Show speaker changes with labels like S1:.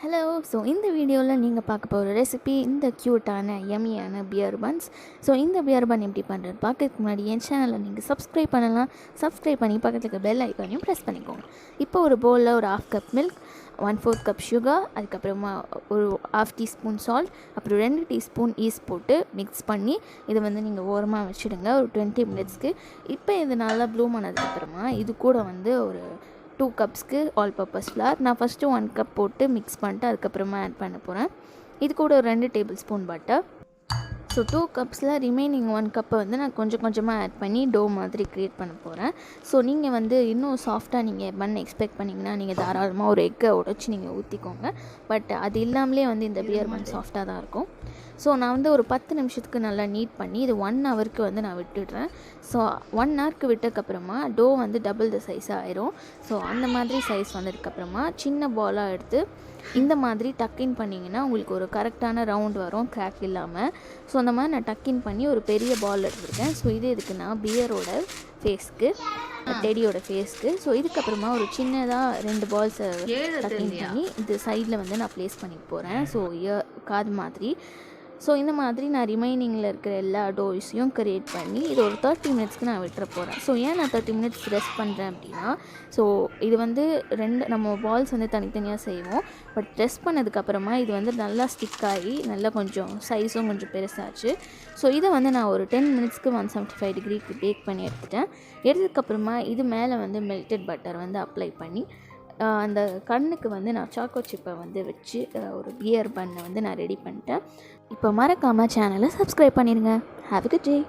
S1: Hello. So இந்த வீடியோவில் நீங்கள் பார்க்க போகிற ரெசிபி இந்த க்யூட்டான யம்மியான பியர் பன்ஸ். ஸோ இந்த பியர் பன் எப்படி பண்ணுறது பார்க்கறதுக்கு முன்னாடி என் சேனலை நீங்கள் சப்ஸ்கிரைப் பண்ணலாம். சப்ஸ்கிரைப் பண்ணி பக்கத்தில் இருக்க பெல் ஐக்கானையும் ப்ரெஸ் பண்ணிக்கோங்க. இப்போ ஒரு பவுலில் ஒரு 1/2 கப் மில்க், 1/4 கப் சுகர், அதுக்கப்புறமா ஒரு 1/2 டீஸ்பூன் சால்ட், அப்புறம் 2 டீஸ்பூன் ஈஸ்ட் போட்டு மிக்ஸ் பண்ணி இதை நீங்கள் ஓரமாக வச்சுடுங்க ஒரு 20 மினிட்ஸ்க்கு. இப்போ இது நல்லா ப்ளூம் ஆனதுக்கப்புறமா இது கூட ஒரு 2 கப்ஸ்க்கு ஆல் பர்பஸ் ஃப்ளார் நான் ஃபஸ்ட்டு 1 கப் போட்டு மிக்ஸ் பண்ணிட்டு அதுக்கப்புறமா ஆட் பண்ண போகிறேன். இது கூட ஒரு 2 டேபிள் ஸ்பூன் பட்டர். ஸோ 2 கப்ஸில் ரிமைனிங் 1 கப்பை நான் கொஞ்சம் கொஞ்சமாக ஆட் பண்ணி டோ மாதிரி க்ரியேட் பண்ண போகிறேன். ஸோ நீங்கள் இன்னும் சாஃப்டாக நீங்கள் பன் எக்ஸ்பெக்ட் பண்ணிங்கன்னா நீங்கள் தாராளமாக ஒரு எக்கை உடைச்சி நீங்கள் ஊற்றிக்கோங்க. பட் அது இல்லாமலே இந்த பியர் பன் சாஃப்டாக தான் இருக்கும். ஸோ நான் ஒரு 10 நிமிஷத்துக்கு நல்லா நீட் பண்ணி இது 1 ஹவருக்கு நான் விட்டுடுறேன். ஸோ 1 ஹவருக்கு விட்டதுக்கப்புறமா டோ டபுள் த சைஸாக ஆயிரும். ஸோ அந்த மாதிரி சைஸ் வந்ததுக்கப்புறமா சின்ன பாலாக எடுத்து இந்த மாதிரி டக்கின் பண்ணிங்கன்னா உங்களுக்கு ஒரு கரெக்டான ரவுண்ட் வரும், கிராக் இல்லாமல். ஸோ அந்த மாதிரி நான் டக்கின் பண்ணி ஒரு பெரிய பால் எடுத்துருக்கேன். ஸோ இது நான் பியரோட ஃபேஸ்க்கு, டெடியோட ஃபேஸ்க்கு. ஸோ இதுக்கப்புறமா ஒரு சின்னதாக 2 பால்ஸை டக்கின் பண்ணி இது சைடில் நான் ப்ளேஸ் பண்ணி போகிறேன். ஸோ காது மாதிரி. ஸோ இந்த மாதிரி நான் ரிமைனிங்கில் இருக்கிற எல்லா டோஸையும் க்ரியேட் பண்ணி இது ஒரு 30 மினிட்ஸ்க்கு நான் விட்டுற போகிறேன். ஸோ ஏன் நான் 30 மினிட்ஸ் ரெஸ்ட் பண்ணுறேன் அப்படின்னா, ஸோ இது 2 நம்ம பால்ஸ் தனித்தனியாக செய்வோம். பட் ரெஸ்ட் பண்ணதுக்கப்புறமா இது நல்லா ஸ்டிக் ஆகி நல்லா கொஞ்சம் சைஸும் கொஞ்சம் பெருசாச்சு. ஸோ இதை நான் ஒரு 10 மினிட்ஸ்க்கு 175 டிகிரிக்கு பேக் பண்ணி எடுத்ததுக்கப்புறமா இது மேலே மெல்டட் பட்டர் அப்ளை பண்ணி அந்த கண்ணுக்கு நான் சாக்கோ சிப்பை வச்சு ஒரு பியர் பண்ணை நான் ரெடி பண்ணிட்டேன். இப்போ மறக்காமல் சேனலை சப்ஸ்கிரைப் பண்ணிடுங்க. Have a good day.